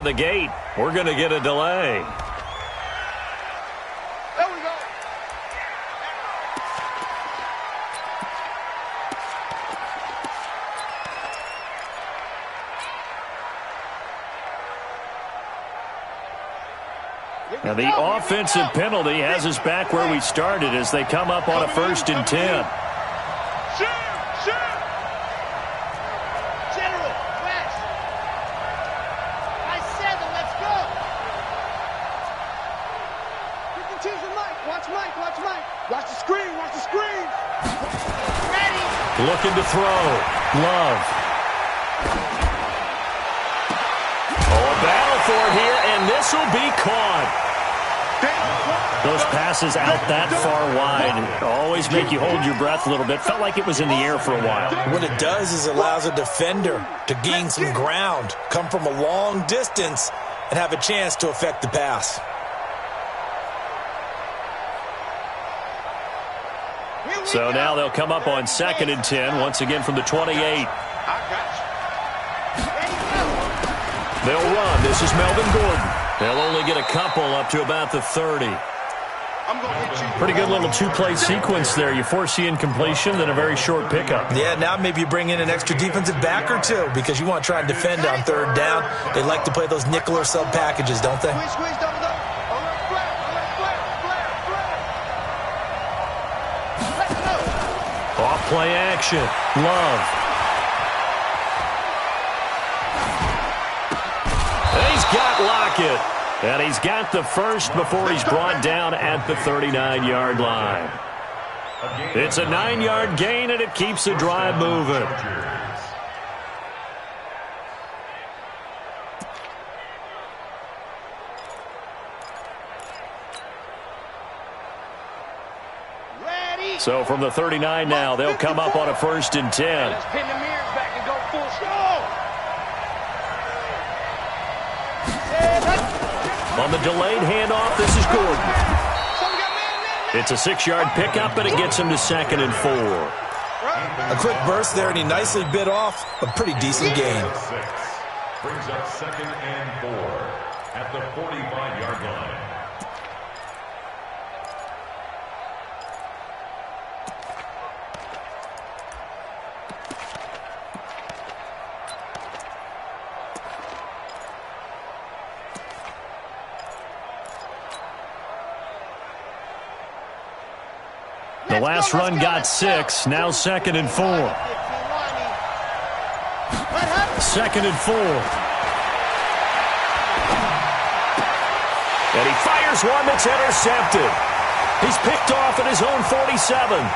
The gate. We're going to get a delay. There we go. Now the offensive penalty has us back where we started as they come up on a 1st and 10. Watch the screen. Ready. Looking to throw. Love. Oh, a battle for it here, and this will be caught. Those passes out that far wide always make you hold your breath a little bit. Felt like it was in the air for a while. What it does is it allows a defender to gain some ground, come from a long distance, and have a chance to affect the pass. So now they'll come up on 2nd and 10, once again from the 28. They'll run. This is Melvin Gordon. They'll only get a couple up to about the 30. Pretty good little two-play sequence there. You force the incompletion, then a very short pickup. Yeah, now maybe you bring in an extra defensive back or two because you want to try and defend on 3rd down. They like to play those nickel or sub packages, don't they? Off play action. Love. And he's got Lockett. And he's got the first before he's brought down at the 39-yard line. It's a 9-yard gain, and it keeps the drive moving. So from the 39 now, they'll come up on a 1st and 10. Let's pin the mirrors back and go full stop. On the delayed handoff, this is Gordon. It's a 6-yard pickup, and it gets him to 2nd and 4. A quick burst there, and he nicely bit off a pretty decent gain. Brings up 2nd and 4 at the 45-yard line. The last run got 6. Now 2nd and 4. 2nd and 4. And he fires one that's intercepted. He's picked off at his own 47. And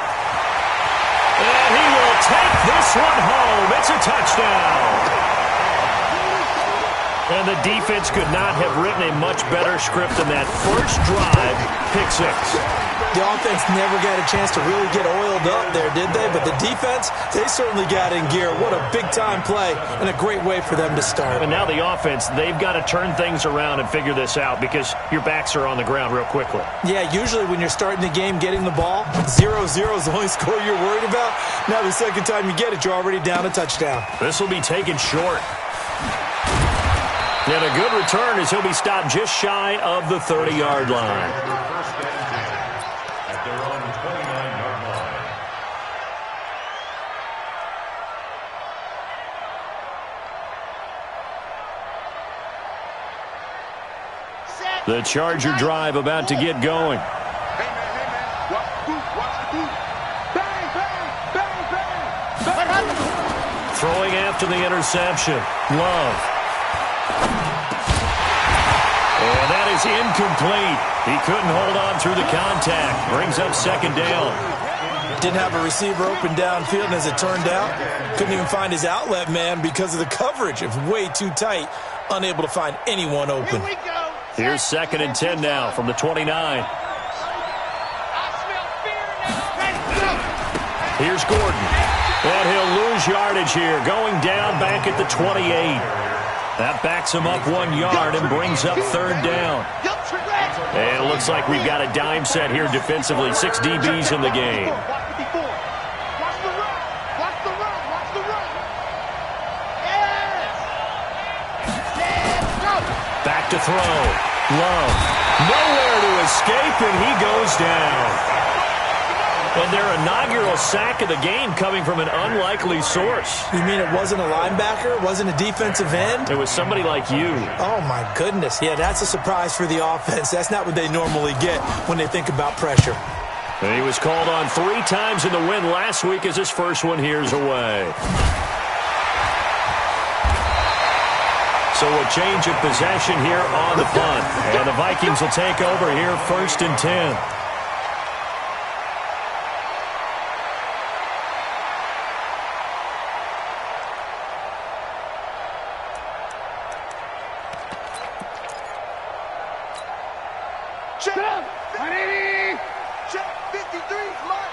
he will take this one home. It's a touchdown. And the defense could not have written a much better script than that first drive, pick 6. The offense never got a chance to really get oiled up there, did they? But the defense, they certainly got in gear. What a big-time play and a great way for them to start. And now the offense, they've got to turn things around and figure this out because your backs are on the ground real quickly. Yeah, usually when you're starting the game, getting the ball, 0-0 is the only score you're worried about. Now the second time you get it, you're already down a touchdown. This will be taken short. And a good return as he'll be stopped just shy of the 30-yard line. At their own 29-yard line. The Charger drive about to get going. Throwing after the interception. Love. And that is incomplete. He couldn't hold on through the contact. Brings up 2nd down. Didn't have a receiver open downfield, and as it turned out, couldn't even find his outlet man because of the coverage. It was way too tight, unable to find anyone open. Here's 2nd and 10 now from the 29. Here's Gordon. And he'll lose yardage here, going down back at the 28. That backs him up 1 yard and brings up 3rd down. And it looks like we've got a dime set here defensively. 6 DBs in the game. back to throw. Love. Nowhere to escape, and he goes down. And their inaugural sack of the game coming from an unlikely source. You mean it wasn't a linebacker? It wasn't a defensive end? It was somebody like you. Oh, my goodness. Yeah, that's a surprise for the offense. That's not what they normally get when they think about pressure. And he was called on 3 times in the win last week as his first one here's away. So a change of possession here on the punt. And the Vikings will take over here 1st and 10. Check 180. Check 53. Mike.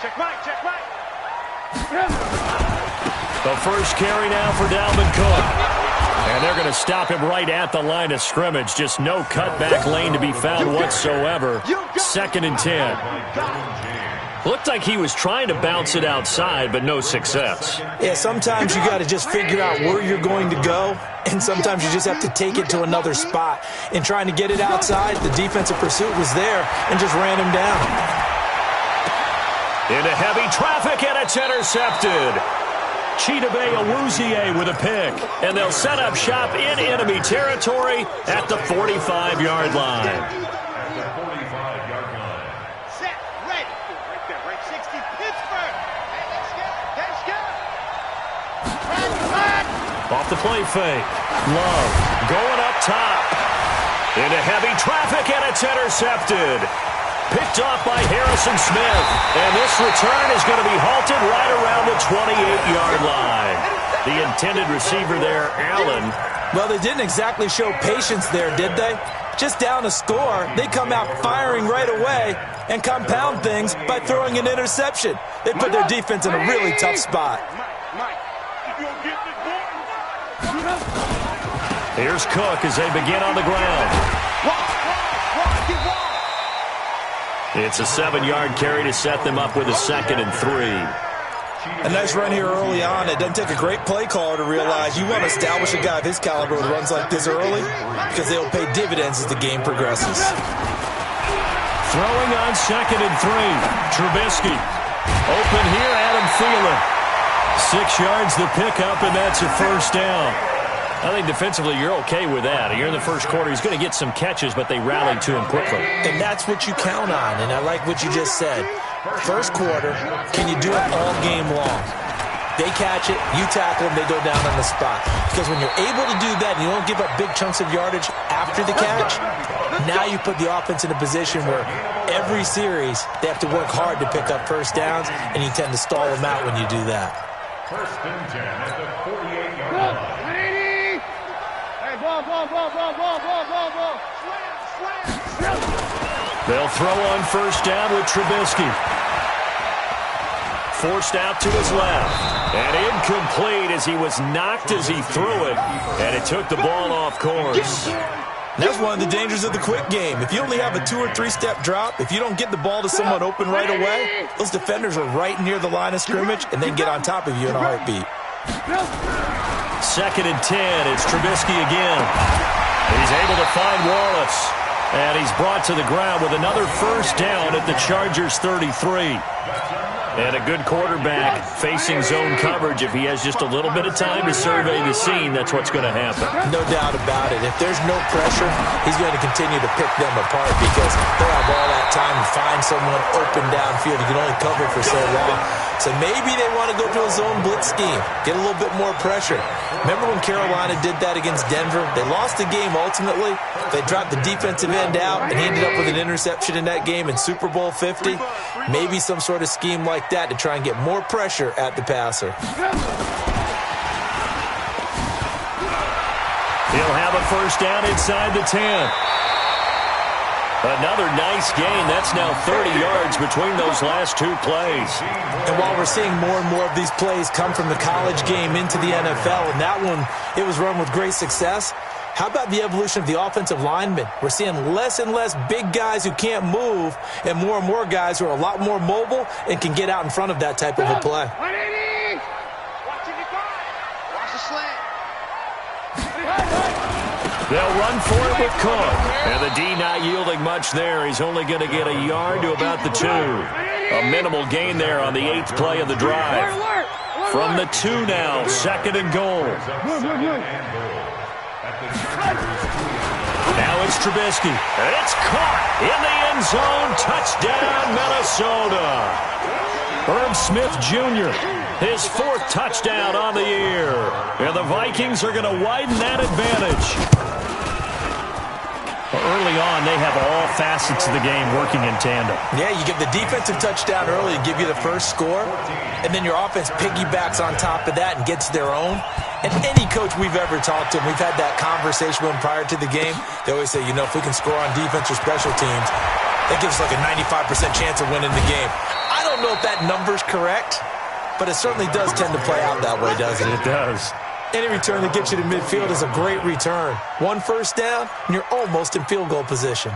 Check Mike. Check Mike. The first carry now for Dalvin Cook. And they're going to stop him right at the line of scrimmage. Just no cutback lane to be found whatsoever. 2nd and 10. Looked like he was trying to bounce it outside, but no success. Yeah, sometimes you got to just figure out where you're going to go, and sometimes you just have to take it to another spot. In trying to get it outside, the defensive pursuit was there and just ran him down. Into heavy traffic, and it's intercepted. Chidobe Awuzie with a pick, and they'll set up shop in enemy territory at the 45-yard line. Off the play fake. Love going up top. Into heavy traffic, and it's intercepted. Picked off by Harrison Smith. And this return is going to be halted right around the 28-yard line. The intended receiver there, Allen. Well, they didn't exactly show patience there, did they? Just down a score, they come out firing right away and compound things by throwing an interception. They put their defense in a really tough spot. Here's Cook as they begin on the ground. It's a 7-yard carry to set them up with a 2nd and 3. A nice run here early on. It doesn't take a great play caller to realize you want to establish a guy of his caliber who runs like this early because they'll pay dividends as the game progresses. Throwing on 2nd and 3. Trubisky. Open here, Adam Thielen. 6 yards the pickup, and that's a first down. I think defensively you're okay with that. You're in the first quarter. He's going to get some catches, but they rallied to him quickly. And that's what you count on, and I like what you just said. First quarter, can you do it all game long? They catch it, you tackle them, they go down on the spot. Because when you're able to do that and you don't give up big chunks of yardage after the catch, now you put the offense in a position where every series they have to work hard to pick up first downs, and you tend to stall them out when you do that. 1st and 10 at the 48-yard line. They'll throw on first down with Trubisky. Forced out to his left. And incomplete as he was knocked as he threw it. And it took the ball off course. That's one of the dangers of the quick game. If you only have a 2 or 3 step drop, if you don't get the ball to someone open right away, those defenders are right near the line of scrimmage and they get on top of you in a heartbeat. 2nd and 10. It's Trubisky again. He's able to find Wallace. And he's brought to the ground with another first down at the Chargers 33. And a good quarterback facing zone coverage. If he has just a little bit of time to survey the scene, that's what's going to happen. No doubt about it. If there's no pressure, he's going to continue to pick them apart because they'll have all that time to find someone open downfield. You can only cover for so long. So maybe they want to go to a zone blitz scheme, get a little bit more pressure. Remember when Carolina did that against Denver? They lost the game ultimately. They dropped the defensive end out, and he ended up with an interception in that game in Super Bowl 50. Maybe some sort of scheme like that to try and get more pressure at the passer. He'll have a first down inside the 10. Another nice gain. That's now 30 yards between those last 2 plays. And while we're seeing more and more of these plays come from the college game into the NFL, and that one, it was run with great success, how about the evolution of the offensive linemen? We're seeing less and less big guys who can't move and more guys who are a lot more mobile and can get out in front of that type of a play. 180. Watch the slant. They'll run for it with Cook. And the D not yielding much there. He's only going to get a yard to about the 2. A minimal gain there on the 8th play of the drive. From the 2 now, 2nd and goal. Now it's Trubisky. It's caught in the end zone. Touchdown, Minnesota. Herb Smith Jr., his 4th touchdown on the year. And the Vikings are going to widen that advantage. Early on, they have all facets of the game working in tandem. Yeah, you get the defensive touchdown early to give you the first score, and then your offense piggybacks on top of that and gets their own. And any coach we've ever talked to, and we've had that conversation with them prior to the game, they always say, if we can score on defense or special teams, that gives us like a 95% chance of winning the game. I don't know if that number's correct, but it certainly does tend to play out that way, doesn't it? It does. Any return that gets you to midfield is a great return. 1 first down, and you're almost in field goal position.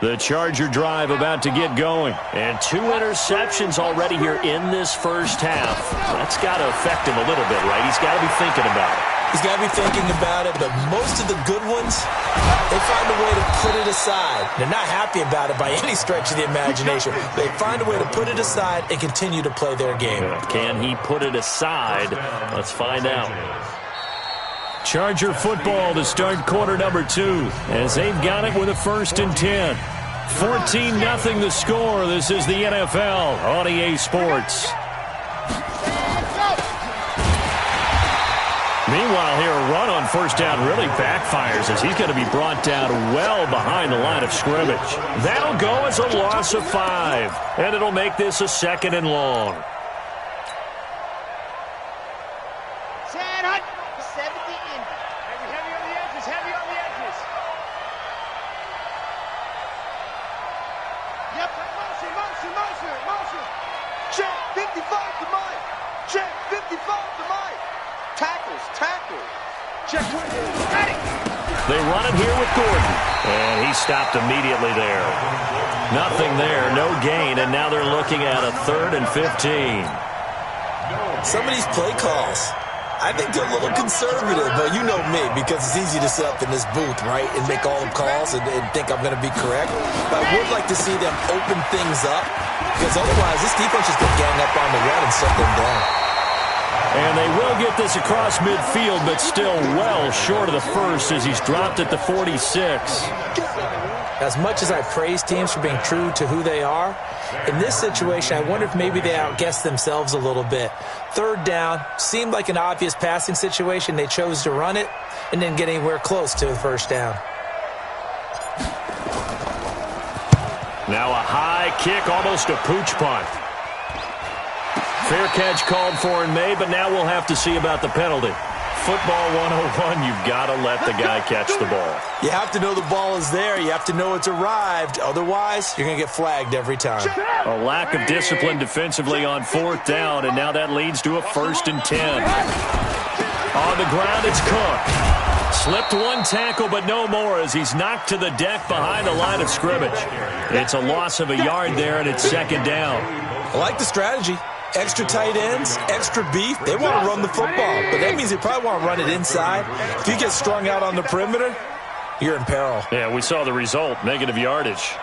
The Charger drive about to get going. And 2 interceptions already here in this first half. That's got to affect him a little bit, right? He's got to be thinking about it. He's got to be thinking about it, but most of the good ones, they find a way to put it aside. They're not happy about it by any stretch of the imagination. They find a way to put it aside and continue to play their game. Can he put it aside? Let's find out. Charger football to start quarter number 2 as they've got it with a 1st and 10. 14-0 the score. This is the NFL on EA Sports. Meanwhile, here a run on 1st down really backfires as he's going to be brought down well behind the line of scrimmage. That'll go as a loss of 5, and it'll make this a 2nd and long. They run it here with Gordon, and he stopped immediately there. Nothing there, no gain, and now they're looking at a 3rd and 15. Some of these play calls, I think they're a little conservative, but you know me, because it's easy to sit up in this booth, right, and make all the calls and think I'm going to be correct. But I would like to see them open things up, because otherwise this defense is going to gang up on the run and shut them down. And they will get this across midfield, but still well short of the 1st as he's dropped at the 46. As much as I praise teams for being true to who they are, in this situation, I wonder if maybe they outguessed themselves a little bit. 3rd down seemed like an obvious passing situation. They chose to run it and didn't get anywhere close to the 1st down. Now a high kick, almost a pooch punt. Fair catch called for and made, but now we'll have to see about the penalty. Football 101, you've got to let the guy catch the ball. You have to know the ball is there. You have to know it's arrived. Otherwise, you're going to get flagged every time. A lack of discipline defensively on 4th down, and now that leads to a 1st and 10. On the ground, it's Cook. Slipped 1 tackle, but no more as he's knocked to the deck behind the line of scrimmage. It's a loss of a yard there, and it's 2nd down. I like the strategy. Extra tight ends, extra beef. They want to run the football, but that means they probably want to run it inside. If you get strung out on the perimeter, you're in peril. Yeah, we saw the result, negative yardage.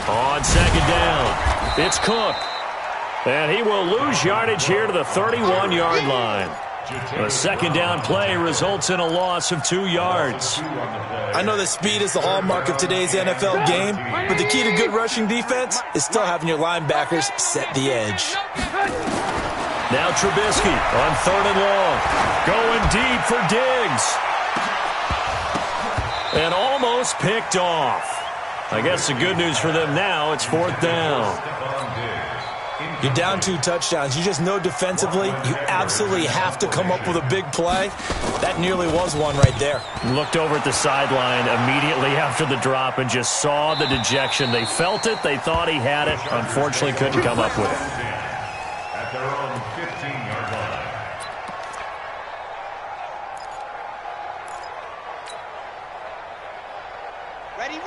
On 2nd down, it's Cook. And he will lose yardage here to the 31-yard line. A 2nd down play results in a loss of 2 yards. I know that speed is the hallmark of today's NFL game, but the key to good rushing defense is still having your linebackers set the edge. Now Trubisky on 3rd and long. Going deep for Diggs. And almost picked off. I guess the good news for them now, it's 4th down. You're down 2 touchdowns. You just know defensively you absolutely have to come up with a big play. That nearly was one right there. Looked over at the sideline immediately after the drop and just saw the dejection. They felt it. They thought he had it. Unfortunately, couldn't come up with it. At their own 15-yard line.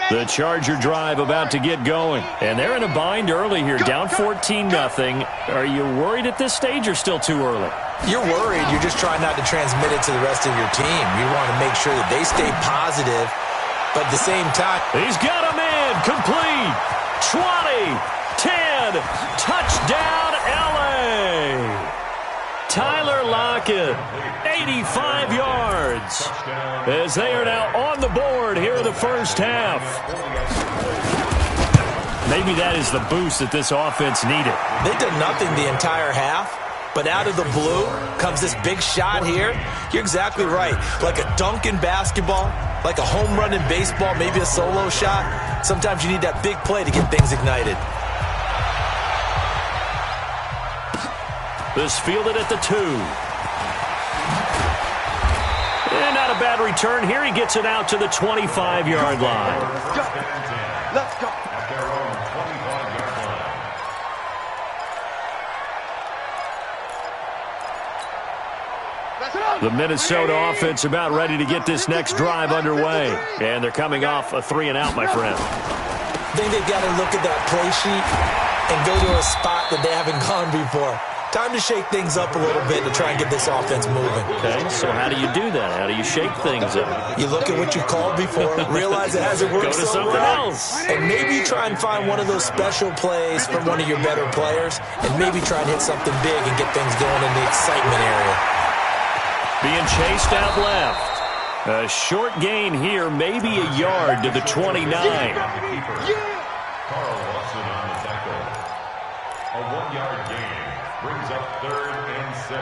The Charger drive about to get going. And they're in a bind early here, down 14-0. Are you worried at this stage or still too early? You're worried. You're just trying not to transmit it to the rest of your team. You want to make sure that they stay positive, but at the same time. He's got him in. Complete. 20, 10, touchdown, L.A. Tyler Lockett, 85 yards, as they are now on the board here in the first half. Maybe that is the boost that this offense needed. They've done nothing the entire half, but out of the blue comes this big shot here. You're exactly right. Like a dunk in basketball, like a home run in baseball, maybe a solo shot. Sometimes you need that big play to get things ignited. This fielded at the 2. And not a bad return here. He gets it out to the 25-yard line. Let's go. At their own 25-yard line. The Minnesota offense about ready to get this next drive underway. And they're coming off a 3-and-out, my friend. I think they've got to look at that play sheet and go to a spot that they haven't gone before. Time to shake things up a little bit to try and get this offense moving. Okay, so how do you do that? How do you shake things up? You look at what you called before, realize it hasn't worked Go to so something well, else. and maybe try and find one of those special plays from one of your better players, and maybe try and hit something big and get things going in the excitement area. Being chased out left. A short gain here, maybe a yard to the 29. Carl Watson on the tackle. A 1-yard gain brings up 3rd and 6.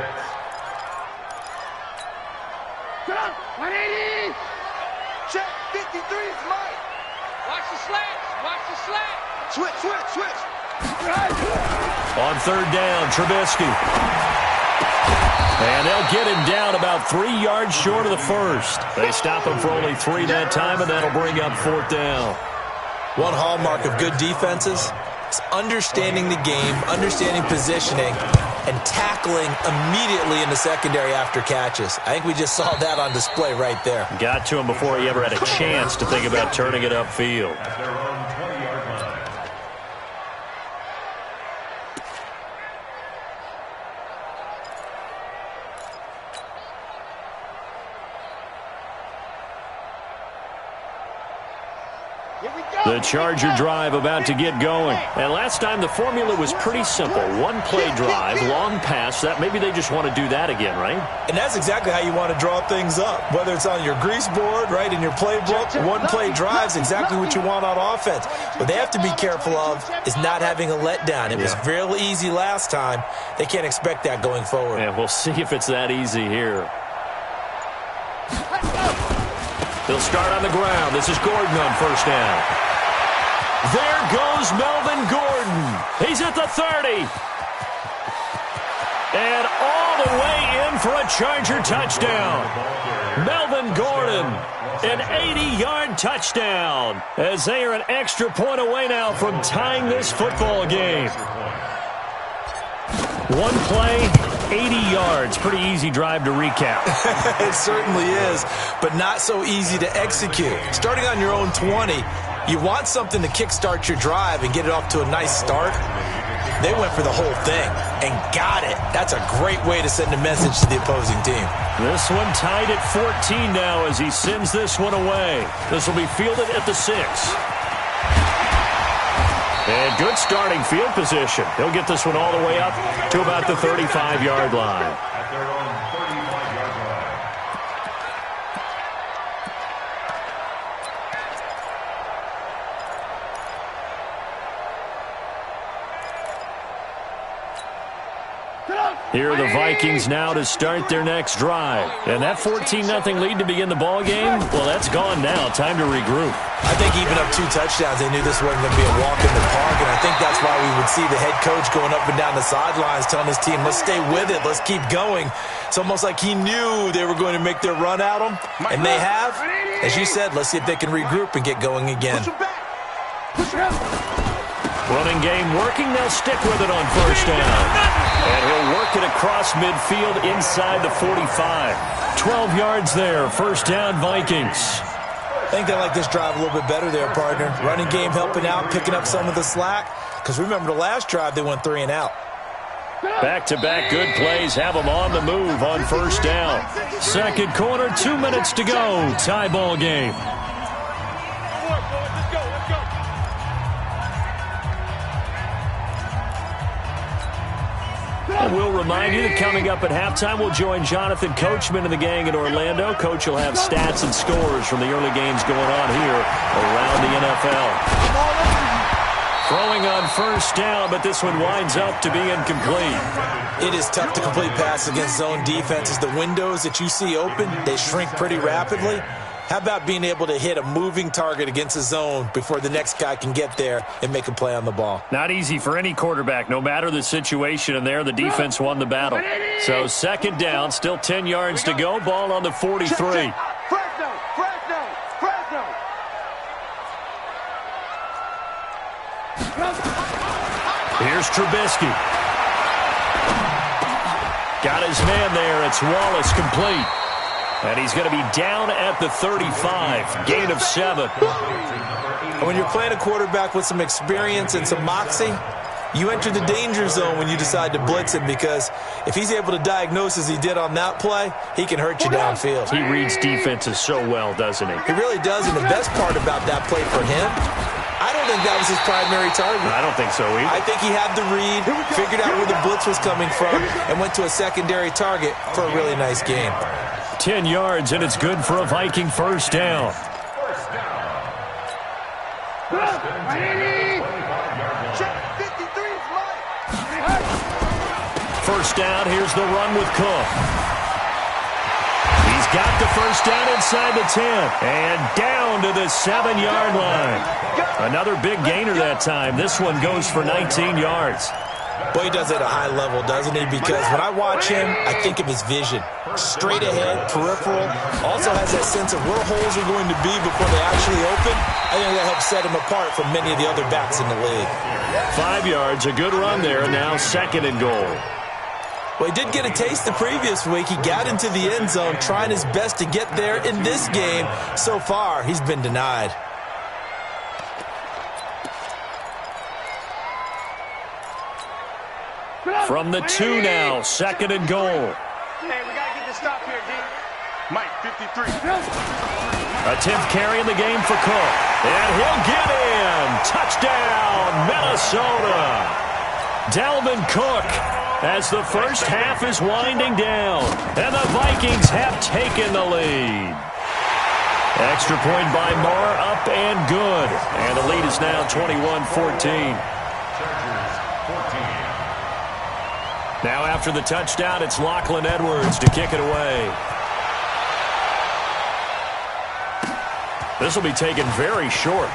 Get up, 180. Check, 53 is mine. Watch the slats, watch the slat. Switch. On 3rd down, Trubisky. And they'll get him down about 3 yards short of the first. They stop him for only 3 that time, and that'll bring up 4th down. One hallmark of good defenses is understanding the game, understanding positioning, and tackling immediately in the secondary after catches. I think we just saw that on display right there. Got to him before he ever had a chance to think about turning it upfield. At their own 20-yard line. The Charger drive about to get going. And last time the formula was pretty simple. One play drive, long pass. That maybe they just want to do that again, right? And that's exactly how you want to draw things up. Whether it's on your grease board, right, in your playbook, one play drive is exactly what you want on offense. What they have to be careful of is not having a letdown. It was real easy last time. They can't expect that going forward. And we'll see if it's that easy here. They'll start on the ground. This is Gordon on 1st down. There goes Melvin Gordon. He's at the 30. And all the way in for a Charger touchdown. Melvin Gordon, an 80-yard touchdown, as they are an extra point away now from tying this football game. One play, 80 yards. Pretty easy drive to recap. It certainly is, but not so easy to execute. Starting on your own 20, you want something to kickstart your drive and get it off to a nice start. They went for the whole thing and got it. That's a great way to send a message to the opposing team. This one tied at 14 now as he sends this one away. This will be fielded at the 6. And good starting field position. He'll get this one all the way up to about the 35-yard line. At their own 35-yard line. Here are the Vikings now to start their next drive. And that 14-0 lead to begin the ball game, well, that's gone now. Time to regroup. I think even up 2 touchdowns, they knew this wasn't going to be a walk in the park, and I think that's why we would see the head coach going up and down the sidelines telling his team, let's stay with it, let's keep going. It's almost like he knew they were going to make their run at him, and they have. As you said, let's see if they can regroup and get going again. Running game working. They'll stick with it on 1st down. And he'll work it across midfield inside the 45. 12 yards there. 1st down, Vikings. I think they like this drive a little bit better there, partner. Running game helping out, picking up some of the slack. Because remember, the last drive, they went 3 and out. Back-to-back good plays have them on the move on first down. Second quarter, 2 minutes to go. Tie ball game. And we'll remind you that coming up at halftime, we'll join Jonathan Coachman and the gang in Orlando. Coach will have stats and scores from the early games going on here around the NFL. Throwing on first down, but this one winds up to be incomplete. It is tough to complete pass against zone defenses. The windows that you see open, they shrink pretty rapidly. How about being able to hit a moving target against a zone before the next guy can get there and make a play on the ball? Not easy for any quarterback, no matter the situation, and there the defense won the battle. So second down, still 10 yards to go, ball on the 43. Fresno. Here's Trubisky. Got his man there, it's Wallace complete. And he's going to be down at the 35. Gain of 7. When you're playing a quarterback with some experience and some moxie, you enter the danger zone when you decide to blitz him, because if he's able to diagnose as he did on that play, he can hurt you downfield. He reads defenses so well, doesn't he? He really does, and the best part about that play for him, I don't think that was his primary target. I don't think so either. I think he had the read, figured out where the blitz was coming from, and went to a secondary target for a really nice game. 10 yards, and it's good for a Viking first down. First down, here's the run with Cook. He's got the first down inside the 10, and down to the 7-yard line. Another big gainer that time. This one goes for 19 yards. Boy, he does it at a high level, doesn't he? Because when I watch him, I think of his vision. Straight ahead, peripheral. Also has that sense of where holes are going to be before they actually open. I think that helps set him apart from many of the other backs in the league. 5 yards, a good run there. Now second and goal. Well, he did get a taste the previous week. He got into the end zone, trying his best to get there in this game. So far, he's been denied. From the 2 now, second and goal. Hey, we got to get this stop here, D. Mike, 53. A 10th carry in the game for Cook. And he'll get in. Touchdown, Minnesota. Dalvin Cook, as the first half is winding down. And the Vikings have taken the lead. Extra point by Marr, up and good. And the lead is now 21-14. Now after the touchdown, it's Lachlan Edwards to kick it away. This will be taken very short.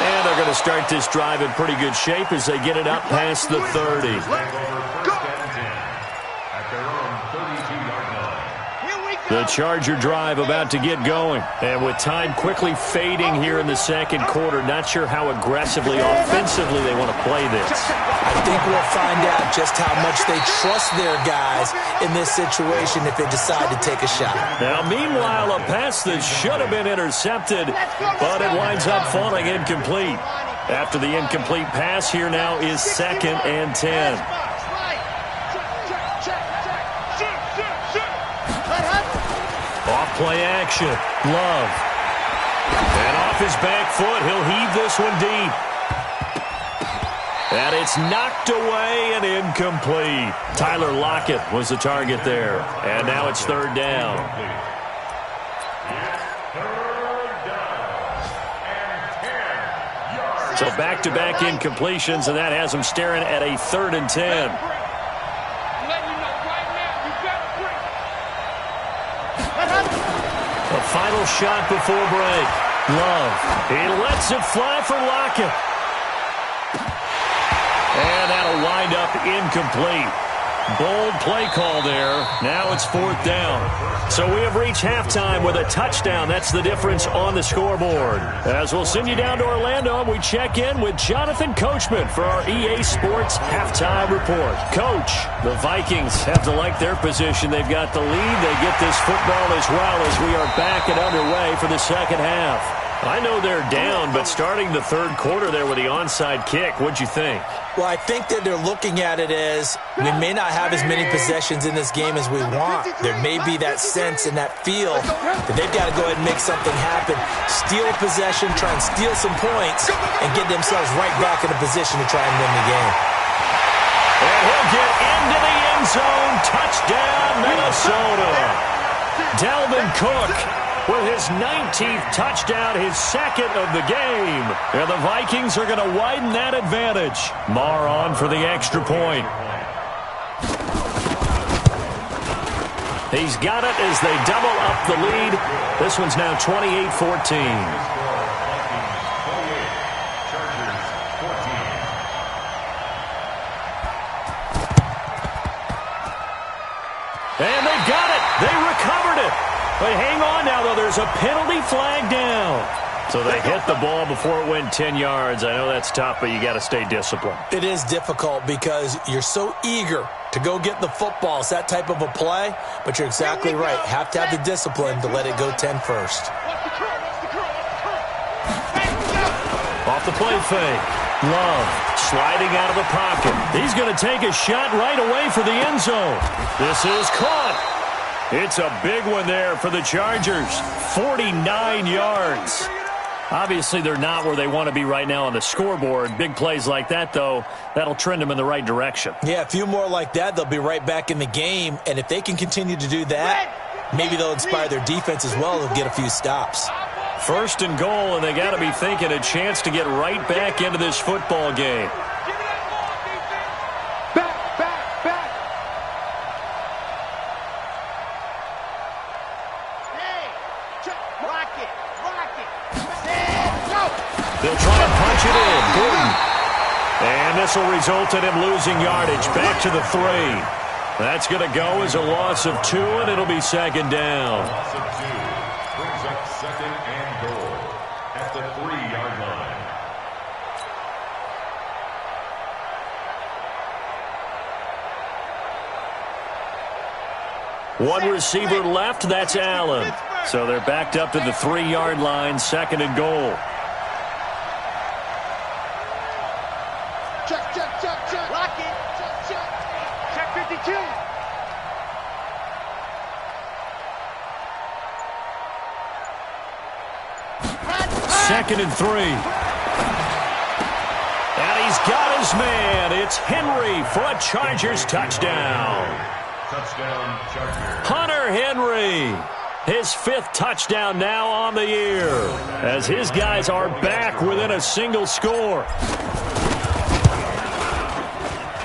And they're going to start this drive in pretty good shape as they get it up past the 30. The Charger drive about to get going. And with time quickly fading here in the second quarter, not sure how aggressively, offensively they want to play this. I think we'll find out just how much they trust their guys in this situation if they decide to take a shot. Now, meanwhile, a pass that should have been intercepted, but it winds up falling incomplete. After the incomplete pass, here now is second and 10. Off-play action. Love. And off his back foot, he'll heave this one deep. And it's knocked away and incomplete. Tyler Lockett was the target there. And now it's third down. So back-to-back incompletions, and that has him staring at a 3rd and 10. A final shot before break. Love. He lets it fly for Lockett. And that'll wind up incomplete. Bold play call there. Now it's 4th down. So we have reached halftime with a touchdown. That's the difference on the scoreboard. As we'll send you down to Orlando, we check in with Jonathan Coachman for our EA Sports Halftime Report. Coach, the Vikings have to like their position. They've got the lead. They get this football as well as we are back and underway for the second half. I know they're down, but starting the third quarter there with the onside kick, what'd you think? Well, I think that they're looking at it as we may not have as many possessions in this game as we want. There may be that sense and that feel that they've got to go ahead and make something happen, steal a possession, try and steal some points, and get themselves right back in a position to try and win the game. And he'll get into the end zone. Touchdown, Minnesota. Dalvin Cook with his 19th touchdown, his second of the game. And the Vikings are going to widen that advantage. Maher on for the extra point. He's got it as they double up the lead. This one's now 28-14. And they've got it. They recovered it. But hang on now, though. There's a penalty flag down. So they hit the ball before it went 10 yards. I know that's tough, but you got to stay disciplined. It is difficult because you're so eager to go get the football. It's that type of a play, but you're exactly right. Have to have the discipline to let it go 10 first. Off the play fake. Love sliding out of the pocket. He's going to take a shot right away for the end zone. This is caught. It's a big one there for the Chargers. 49 yards. Obviously, they're not where they want to be right now on the scoreboard. Big plays like that, though, that'll trend them in the right direction. Yeah, a few more like that, they'll be right back in the game. And if they can continue to do that, maybe they'll inspire their defense as well. They'll get a few stops. 1st and goal, and they got to be thinking a chance to get right back into this football game. They'll try and punch it in. Gordon. And this will result in him losing yardage. Back to the 3. That's going to go as a loss of 2, and it'll be 2nd down. Loss of 2 brings up 2nd and goal at the 3-yard line. One receiver left. That's Allen. So they're backed up to the 3-yard line. 2nd and goal. Check. Lock it. Check. Check 52. Second and 3. And he's got his man. It's Henry for a Chargers touchdown. Touchdown, Chargers. Hunter Henry. His 5th touchdown now on the year. As his guys are back within a single score.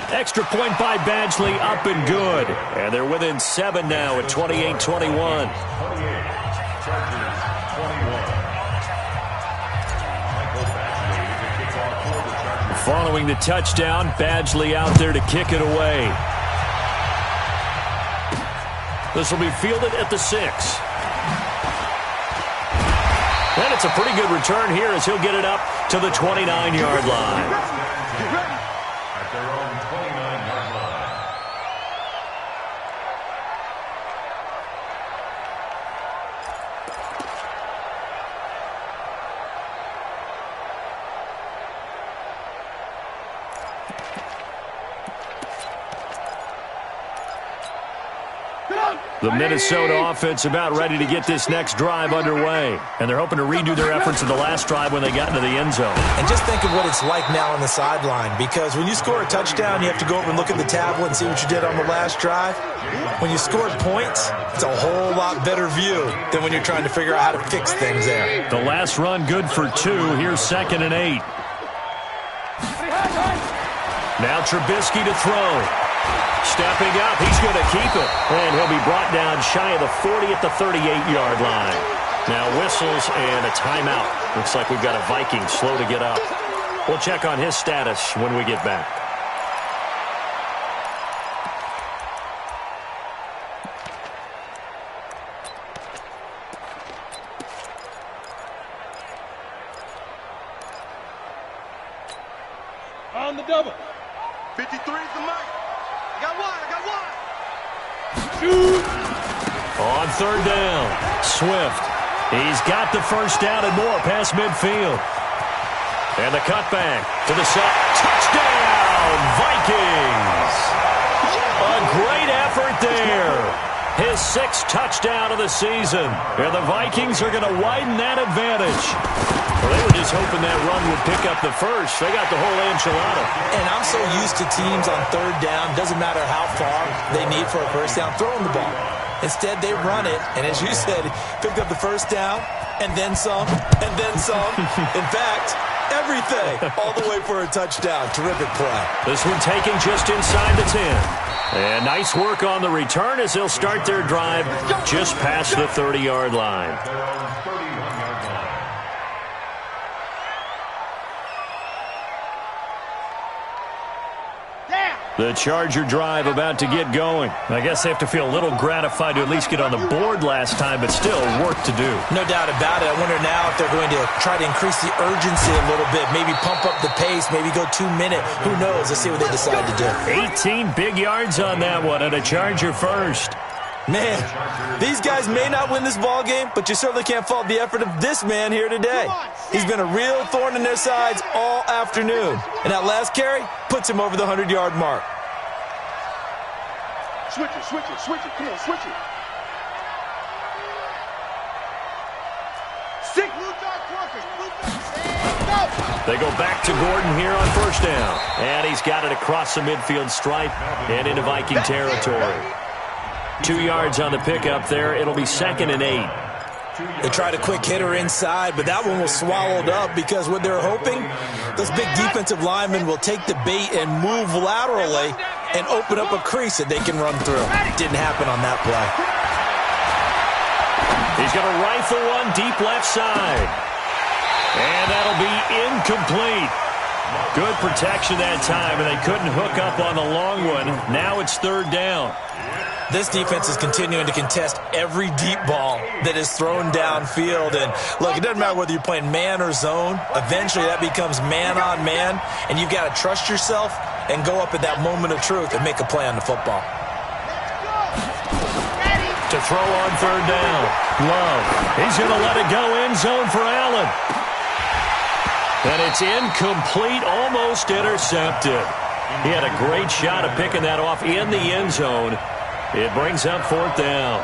Extra point by Badgley, up and good. And they're within 7 now at 28-21. 28. Chargers 21. Michael Badgley with the kickoff for the Chargers. Following the touchdown, Badgley out there to kick it away. This will be fielded at the 6. And it's a pretty good return here as he'll get it up to the 29-yard line. At their own 29-yard line. The Minnesota offense about ready to get this next drive underway. And they're hoping to redo their efforts in the last drive when they got into the end zone. And just think of what it's like now on the sideline, because when you score a touchdown, you have to go over and look at the tablet and see what you did on the last drive. When you scored points, it's a whole lot better view than when you're trying to figure out how to fix things there. The last run good for 2. Here's 2nd and 8. Now Trubisky to throw. Stepping up, he's going to keep it. And he'll be brought down shy of the 40 at the 38-yard line. Now whistles and a timeout. Looks like we've got a Viking slow to get up. We'll check on his status when we get back. on the double. 53 is the mic. I got one. Shoot. On third down, Swift. He's got the first down and more past midfield. And the cutback to the side. Touchdown, Vikings! A great effort there. His sixth touchdown of the season. And the Vikings are going to widen that advantage. Well, they were just hoping that run would pick up the first. They got the whole enchilada. And I'm so used to teams on third down, doesn't matter how far they need for a first down, throwing the ball. Instead, they run it, and as you said, picked up the first down, and then some, and then some. In fact, everything, all the way for a touchdown. Terrific play. This one taken just inside the 10. And nice work on the return as they'll start their drive just past the 30-yard line. The Charger drive about to get going. I guess they have to feel a little gratified to at least get on the board last time, but still work to do. No doubt about it. I wonder now if they're going to try to increase the urgency a little bit, maybe pump up the pace, maybe go 2 minute. Who knows? Let's see what they decide to do. 18 big yards on that one, and a Charger first. Man, these guys may not win this ball game, but you certainly can't fault the effort of this man here today. He's been a real thorn in their sides all afternoon. And that last carry puts him over the 100-yard mark. Switch it. Come on, switch it. Six. They go back to Gordon here on first down. And he's got it across the midfield stripe and into Viking territory. 2 yards on the pickup there. It'll be 2nd and 8. They tried a quick hitter inside, but that one was swallowed up because what they're hoping, those big defensive linemen will take the bait and move laterally and open up a crease that they can run through. Didn't happen on that play. He's going to rifle one deep left side. And that'll be incomplete. Good protection that time, and they couldn't hook up on the long one. Now it's third down. This defense is continuing to contest every deep ball that is thrown downfield. And, look, it doesn't matter whether you're playing man or zone. Eventually that becomes man-on-man, and you've got to trust yourself and go up at that moment of truth and make a play on the football. To throw on third down. Love. He's going to let it go end zone for Allen. And it's incomplete, almost intercepted. He had a great shot of picking that off in the end zone. It brings up fourth down.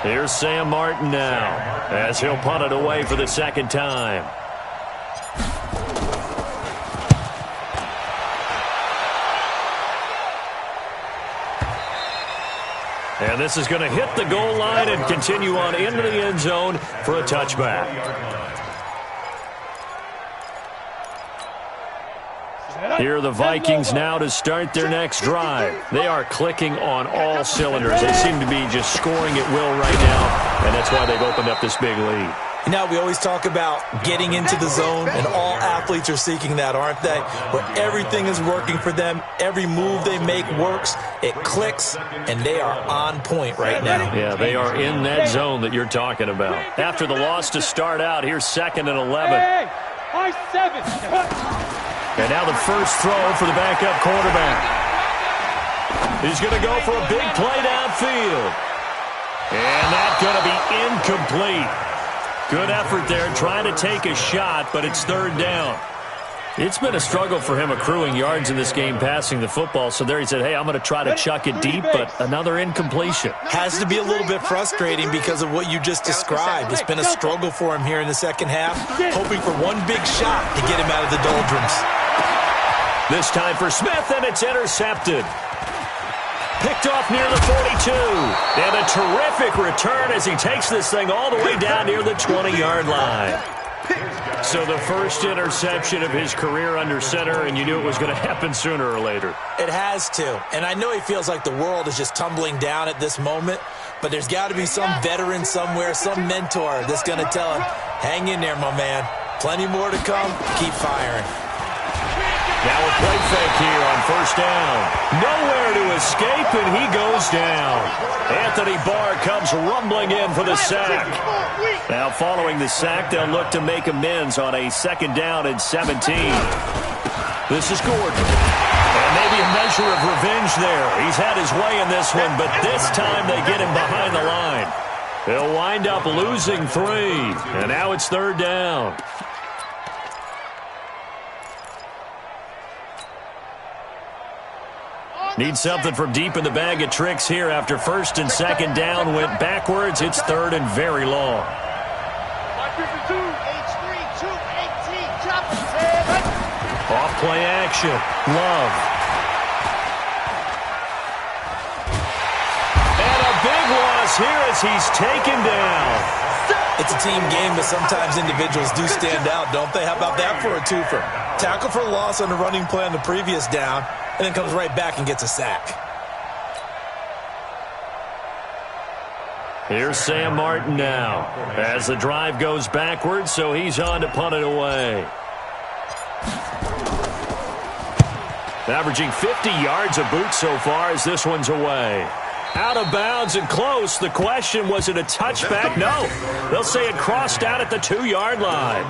Here's Sam Martin now as he'll punt it away for the second time. And this is going to hit the goal line and continue on into the end zone for a touchback. Here are the Vikings now to start their next drive. They are clicking on all cylinders. They seem to be just scoring at will right now, and that's why they've opened up this big lead. Now, we always talk about getting into the zone, and all athletes are seeking that, aren't they? Where everything is working for them, every move they make works, it clicks, and they are on point right now. Yeah, they are in that zone that you're talking about. After the loss to start out, here's 2nd and 11. Hey, I-7. And now the first throw for the backup quarterback. He's going to go for a big play downfield. And that's going to be incomplete. Good effort there, trying to take a shot, but it's third down. It's been a struggle for him accruing yards in this game passing the football. So there he said, hey, I'm going to try to chuck it deep, but another incompletion. Has to be a little bit frustrating because of what you just described. It's been a struggle for him here in the second half, hoping for one big shot to get him out of the doldrums. This time for Smith, and it's intercepted. Picked off near the 42. And a terrific return as he takes this thing all the way down near the 20-yard line. So the first interception of his career under center, and you knew it was going to happen sooner or later. It has to. And I know he feels like the world is just tumbling down at this moment, but there's got to be some veteran somewhere, some mentor that's going to tell him, hang in there, my man. Plenty more to come. Keep firing. Now a play fake here on first down. Nowhere to escape, and he goes down. Anthony Barr comes rumbling in for the sack. Now following the sack, they'll look to make amends on a 2nd down and 17. This is Gordon. And maybe a measure of revenge there. He's had his way in this one, but this time they get him behind the line. He'll wind up losing 3, and now it's 3rd down. Need something from deep in the bag of tricks here after 1st and 2nd down went backwards. It's 3rd and very long. Off play action. Love. And a big loss here as he's taken down. It's a team game, but sometimes individuals do stand out, don't they? How about that for a twofer? Tackle for loss on the running play on the previous down, and then comes right back and gets a sack. Here's Sam Martin now as the drive goes backwards, so he's on to punt it away. Averaging 50 yards a boot so far as this one's away. Out of bounds and close. The question, was it a touchback? No. They'll say it crossed out at the 2-yard line.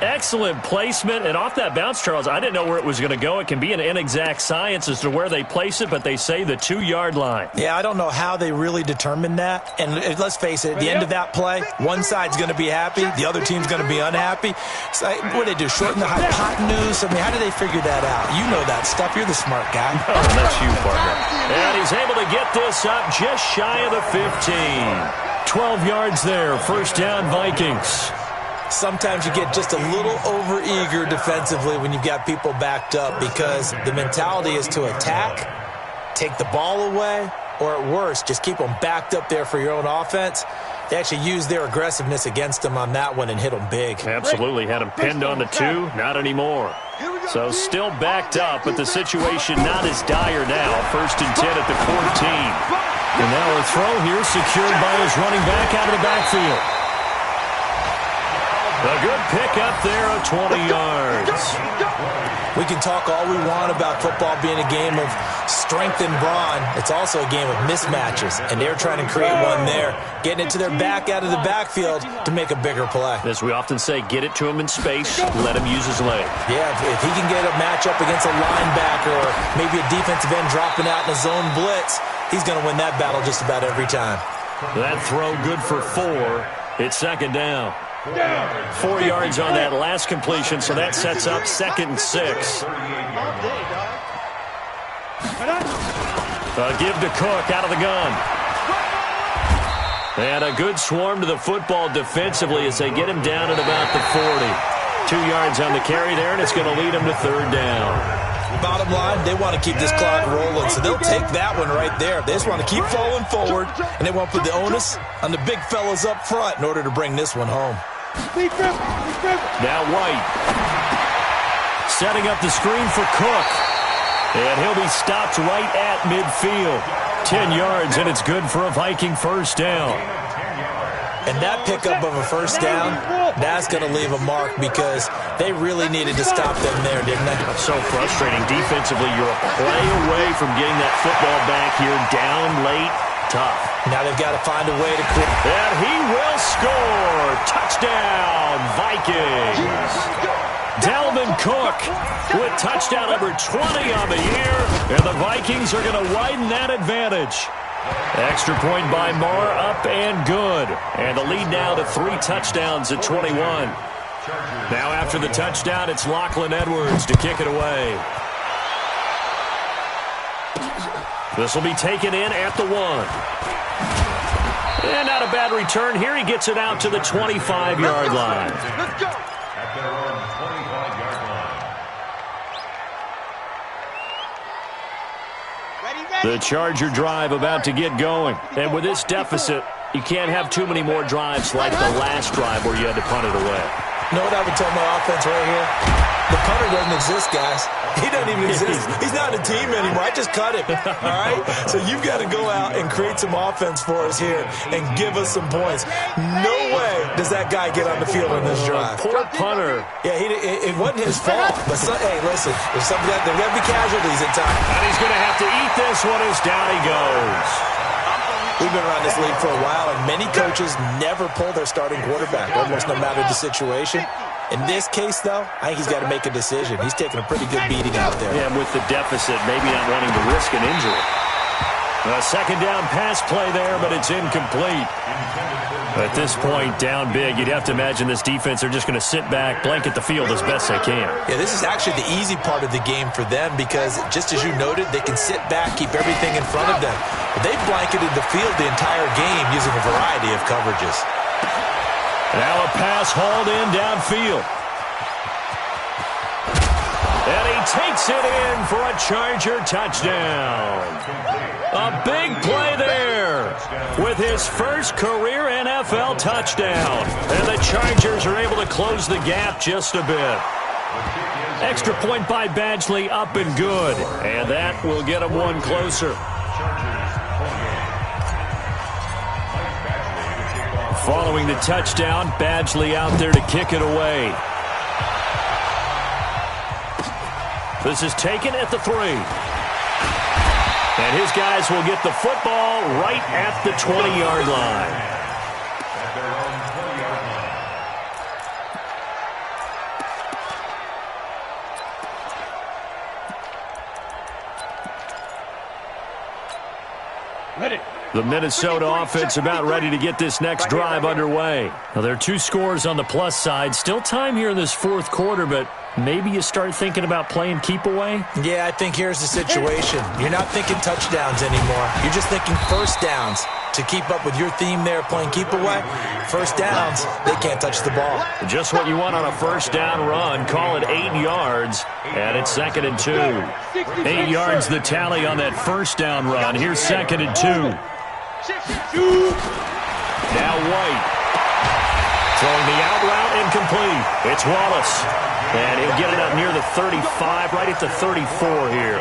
Excellent placement. And off that bounce, Charles, I didn't know where it was going to go. It can be an inexact science as to where they place it, but they say the 2-yard line. Yeah, I don't know how they really determined that. And let's face it, at the end of that play, one side's going to be happy, the other team's going to be unhappy. So what do they do, shorten the hypotenuse? I mean, how do they figure that out? You know that stuff. You're the smart guy. Oh, that's you, partner. And he's able to get this up just shy of the 15. 12 yards there, 1st down Vikings. Sometimes you get just a little over-eager defensively when you've got people backed up because the mentality is to attack, take the ball away, or at worst, just keep them backed up there for your own offense. They actually used their aggressiveness against them on that one and hit them big. Absolutely. Had them pinned on the 2. Not anymore. So still backed up, but the situation not as dire now. 1st and 10 at the 14. And now a throw here secured by his running back out of the backfield. A good pickup there of 20 yards. We can talk all we want about football being a game of strength and brawn. It's also a game of mismatches, and they're trying to create one there, getting it to their back out of the backfield to make a bigger play. As we often say, get it to him in space, let him use his leg. Yeah, if he can get a matchup against a linebacker or maybe a defensive end dropping out in a zone blitz, he's going to win that battle just about every time. That throw good for 4. It's 2nd down. 4 yards on that last completion, so that sets up 2nd and 6. A give to Cook out of the gun. And a good swarm to the football defensively as they get him down at about the 40. 2 yards on the carry there, and it's going to lead him to 3rd down. Bottom line, they want to keep this clock rolling, so they'll take that one right there. They just want to keep falling forward, and they want to put the onus on the big fellas up front in order to bring this one home. Now White. Setting up the screen for Cook. And he'll be stopped right at midfield. 10 yards, and it's good for a Viking 1st down. And that pickup of a 1st down, that's going to leave a mark because they really needed to stop them there, didn't they? So frustrating. Defensively, you're a play away from getting that football back here. Down late, tough. Now they've got to find a way to create. And he will score. Touchdown, Vikings. Dalvin Cook with touchdown number 20 on the year. And the Vikings are going to widen that advantage. Extra point by Marr, up and good. And the lead now to 3 touchdowns at 21. Now after the touchdown, it's Lachlan Edwards to kick it away. This will be taken in at the 1. And not a bad return here. He gets it out to the 25-yard line. Let's go. At their own 25-yard line. The Charger drive about to get going. And with this deficit, you can't have too many more drives like the last drive where you had to punt it away. You know what I would tell my offense right here? The punter doesn't exist, guys. He doesn't even exist. He's not a team anymore. I just cut him. All right? So you've got to go out and create some offense for us here and give us some points. No way does that guy get on the field in this drive. Poor punter. Yeah, it wasn't his fault. But hey, listen, there's got to be casualties at times. And he's going to have to eat this one as down he goes. We've been around this league for a while, and many coaches never pull their starting quarterback, almost no matter the situation. In this case, though, I think he's got to make a decision. He's taking a pretty good beating out there. Yeah, with the deficit, maybe not wanting to risk an injury. A second down pass play there, but it's incomplete. At this point, down big, you'd have to imagine this defense are just going to sit back, blanket the field as best they can. Yeah, this is actually the easy part of the game for them because, just as you noted, they can sit back, keep everything in front of them. But they've blanketed the field the entire game using a variety of coverages. Now a pass hauled in downfield. And he takes it in for a Charger touchdown. A big play there with his first career NFL touchdown. And the Chargers are able to close the gap just a bit. Extra point by Badgley, up and good. And that will get him one closer. Following the touchdown, Badgley out there to kick it away. This is taken at the 3. And his guys will get the football right at the 20-yard line. At their own 20-yard line. Ready. The Minnesota offense about ready to get this next drive underway. Now, there are 2 scores on the plus side. Still time here in this fourth quarter, but maybe you start thinking about playing keep away? Yeah, I think here's the situation. You're not thinking touchdowns anymore. You're just thinking first downs. To keep up with your theme there, playing keep away, first downs, they can't touch the ball. Just what you want on a first down run. Call it 8 yards, and it's 2nd and 2. 8 yards the tally on that first down run. Here's 2nd and 2. Now White. Throwing the out route incomplete. It's Wallace. And he'll get it up near the 35, right at the 34 here.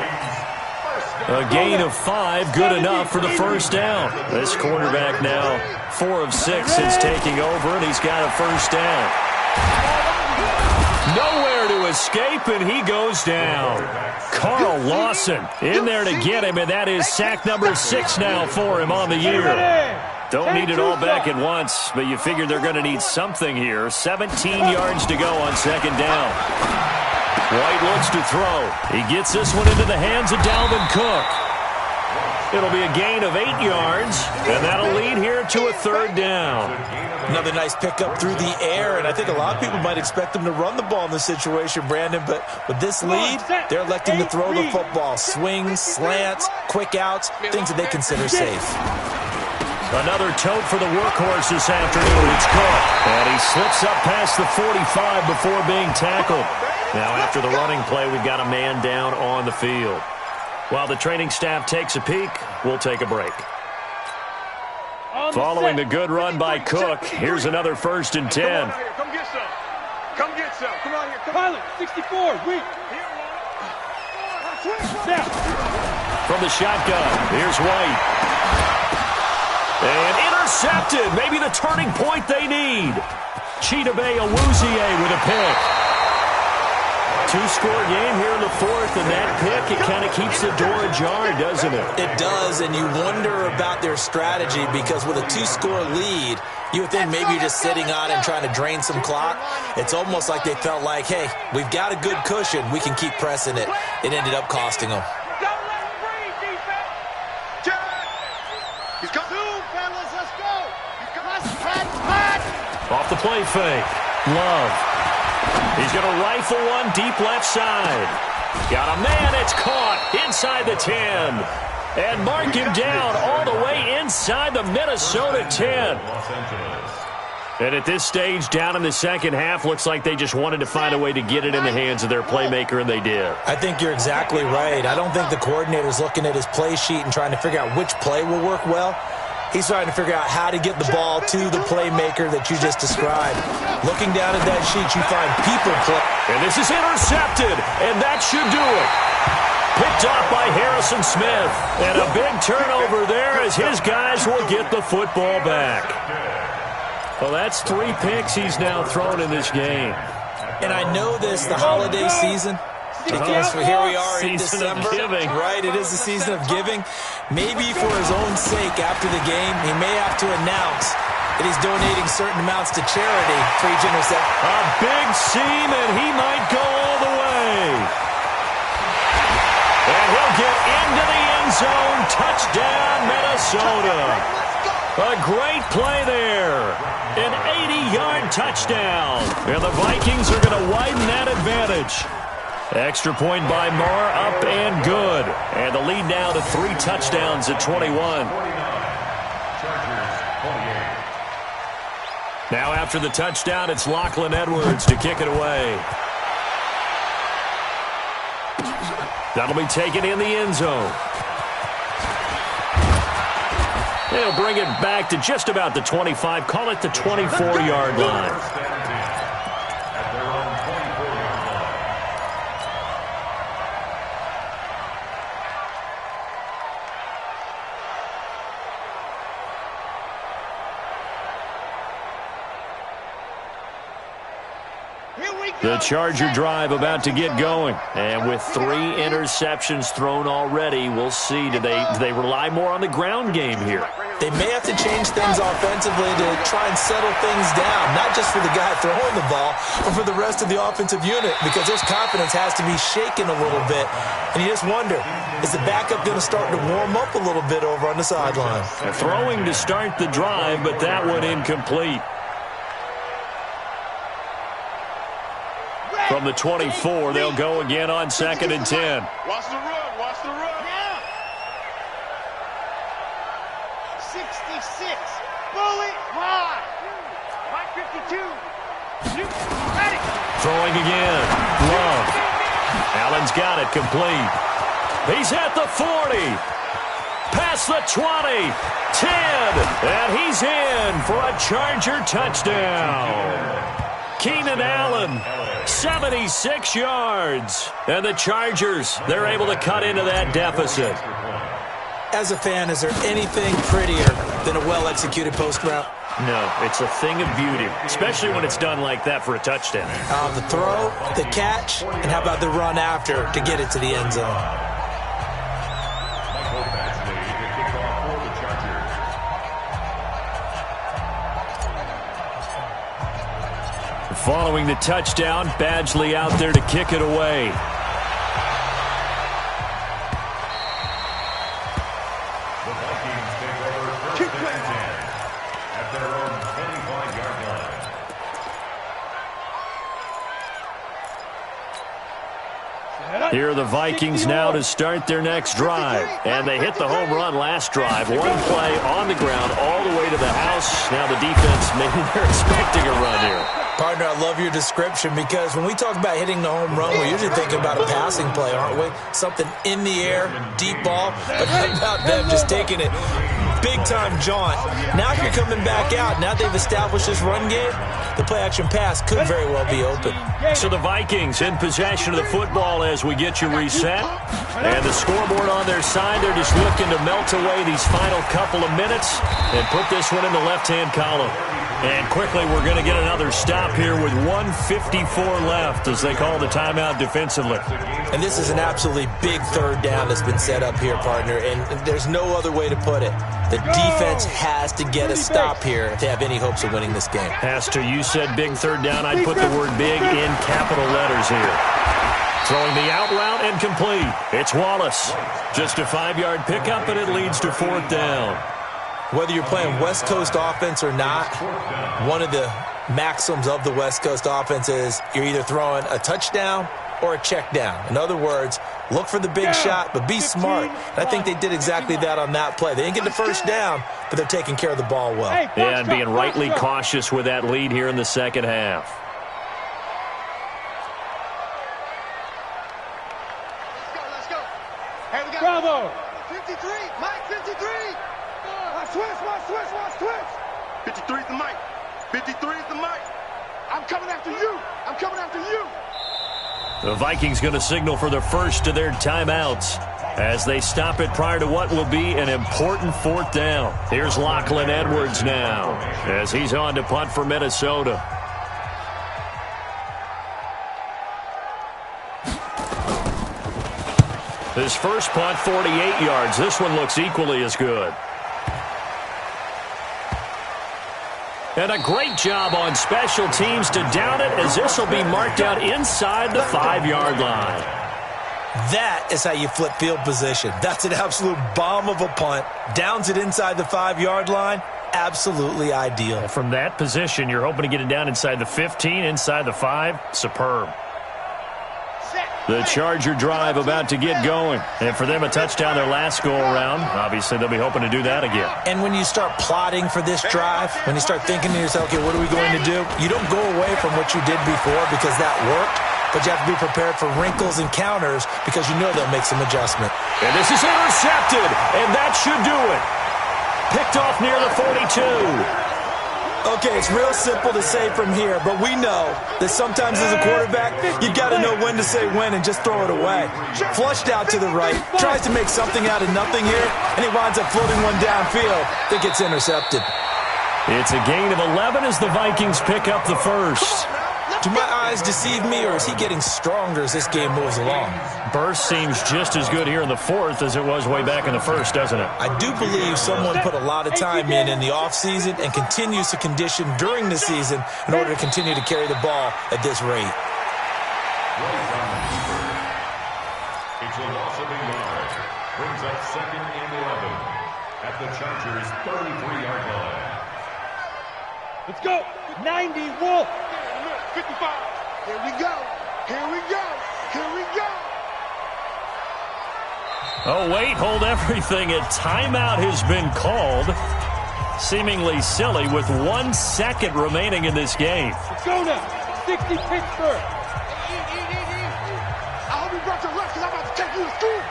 A gain of 5, good enough for the first down. This quarterback now 4 of 6 since taking over, and he's got a first down. Nowhere to escape, and he goes down. Carl Lawson in there to get him, and that is sack number 6 now for him on the year. Don't need it all back at once, but you figure they're going to need something here. 17 yards to go on 2nd down. White looks to throw. He gets this one into the hands of Dalvin Cook. It'll be a gain of 8 yards, and that'll lead here to a 3rd down. Another nice pickup through the air, and I think a lot of people might expect them to run the ball in this situation, Brandon, but with this lead, they're electing to throw the football. Swings, slants, quick outs, things that they consider safe. Another tote for the workhorse this afternoon. It's Cook, and he slips up past the 45 before being tackled. Now, after the running play, we've got a man down on the field. While the training staff takes a peek, we'll take a break. Following the good run by Cook, here's another 1st and 10. Come get some. Come get some. Come on here. Pilot, 64. Weak. From the shotgun, here's White. And intercepted. Maybe the turning point they need. Chidobe Awuzie with a pick. 2-score game here in the 4th, and that pick, it kind of keeps the door ajar, doesn't it? It does, and you wonder about their strategy because with a 2-score lead, you would think maybe you're just sitting on and trying to drain some clock. It's almost like they felt like, hey, we've got a good cushion. We can keep pressing it. It ended up costing them. Don't let him breathe, defense. He's got 2, fellas. Let's go. Off the play fake. Love. He's going to rifle one deep left side. Got a man. It's caught inside the 10. And mark him down all the way inside the Minnesota 10. And at this stage, down in the second half, looks like they just wanted to find a way to get it in the hands of their playmaker, and they did. I think you're exactly right. I don't think the coordinator's looking at his play sheet and trying to figure out which play will work well. He's trying to figure out how to get the ball to the playmaker that you just described. Looking down at that sheet, you find people play. And this is intercepted, and that should do it. Picked off by Harrison Smith. And a big turnover there as his guys will get the football back. Well, that's 3 picks he's now thrown in this game. And I know this, the holiday season, because here we are in December. Right, it is the season of giving. Maybe for his own sake after the game, he may have to announce and he's donating certain amounts to charity for each interception. A big seam, and he might go all the way. And he'll get into the end zone. Touchdown, Minnesota. A great play there. An 80-yard touchdown. And the Vikings are going to widen that advantage. Extra point by Marr, up and good. And the lead now to 3 touchdowns at 21. Now after the touchdown, it's Lachlan Edwards to kick it away. That'll be taken in the end zone. They'll bring it back to just about the 25. Call it the 24-yard line. The Charger drive about to get going. And with 3 interceptions thrown already, we'll see. Do they rely more on the ground game here? They may have to change things offensively to try and settle things down, not just for the guy throwing the ball, but for the rest of the offensive unit, because his confidence has to be shaken a little bit. And you just wonder, is the backup going to start to warm up a little bit over on the sideline? Throwing to start the drive, but that one incomplete. From the 24, they'll go again on 2nd and 10. Watch the run. Watch the run. Yeah. 66. Bullet wide. Mike 52. Ready. Throwing again. Love. Allen's got it complete. He's at the 40. Past the 20. 10. And he's in for a Charger touchdown. Keenan Allen, 76 yards. And the Chargers, they're able to cut into that deficit. As a fan, is there anything prettier than a well-executed post route? No, it's a thing of beauty, especially when it's done like that for a touchdown. The throw, the catch, and how about the run after to get it to the end zone? Following the touchdown, Badgley out there to kick it away. The Vikings take over first and 10 at their own 25-yard line. Here are the Vikings now to start their next drive. And they hit the home run last drive. One play on the ground all the way to the house. Now the defense, maybe they're expecting a run here. Partner, I love your description because when we talk about hitting the home run, we're usually thinking about a passing play, aren't we? Something in the air, deep ball. But how about them just taking it big-time jaunt? Now if you're coming back out, now they've established this run game, the play-action pass could very well be open. So the Vikings in possession of the football as we get you reset. And the scoreboard on their side, they're just looking to melt away these final couple of minutes and put this one in the left-hand column. And quickly, we're going to get another stop here with 1:54 left as they call the timeout defensively. And this is an absolutely big third down that's been set up here, partner, and there's no other way to put it. The defense has to get a stop here if they have any hopes of winning this game. Pastor, you said big third down. I'd put the word big in capital letters here. Throwing the out route and complete. It's Wallace. Just a 5-yard pickup, and it leads to 4th down. Whether you're playing West Coast offense or not, one of the maxims of the West Coast offense is you're either throwing a touchdown or a check down. In other words, look for the big shot, but be smart. And I think they did exactly that on that play. They didn't get the first down, but they're taking care of the ball well. Yeah, and being rightly cautious with that lead here in the second half. Let's go. Hey, we got Bravo. 53. Mike 53. Watch. 53 is the mic. 53 is the mic. I'm coming after you. I'm coming after you. The Vikings going to signal for the first of their timeouts as they stop it prior to what will be an important 4th down. Here's Lachlan Edwards now as he's on to punt for Minnesota. His first punt, 48 yards. This one looks equally as good. And a great job on special teams to down it, as this will be marked out inside the 5-yard line. That is how you flip field position. That's an absolute bomb of a punt. Downs it inside the 5-yard line. Absolutely ideal. Well, from that position, you're hoping to get it down inside the 15, inside the 5. Superb. The Charger drive about to get going. And for them, a touchdown their last go-around. Obviously, they'll be hoping to do that again. And when you start plotting for this drive, when you start thinking to yourself, okay, what are we going to do? You don't go away from what you did before because that worked, but you have to be prepared for wrinkles and counters because you know they'll make some adjustment. And this is intercepted, and that should do it. Picked off near the 42. Okay, it's real simple to say from here, but we know that sometimes as a quarterback, you got to know when to say when and just throw it away. Flushed out to the right, tries to make something out of nothing here, and he winds up floating one downfield that gets intercepted. It's a gain of 11 as the Vikings pick up the first. Do my eyes deceive me, or is he getting stronger as this game moves along? Burst seems just as good here in the fourth as it was way back in the first, doesn't it? I do believe someone put a lot of time in the offseason and continues to condition during the season in order to continue to carry the ball at this rate. It's a loss of a yard. Brings up 2nd and 11 at the Chargers' 33-yard line. Let's go. 90, Wolf. 55. Here we go. Here we go. Here we go. Oh, wait, hold everything. A timeout has been called. Seemingly silly with 1 second remaining in this game. Let's go now. 60 Pittsburgh. I hope you brought your lunch because I'm about to take you to school.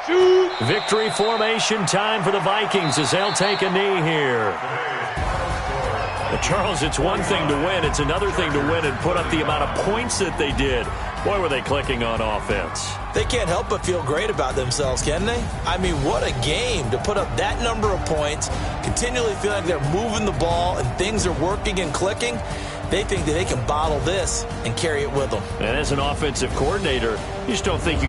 Shoot. Victory formation time for the Vikings as they'll take a knee here. But Charles, it's one thing to win. It's another thing to win and put up the amount of points that they did. Boy, were they clicking on offense. They can't help but feel great about themselves, can they? I mean, what a game to put up that number of points, continually feel like they're moving the ball and things are working and clicking. They think that they can bottle this and carry it with them. And as an offensive coordinator, you just don't think you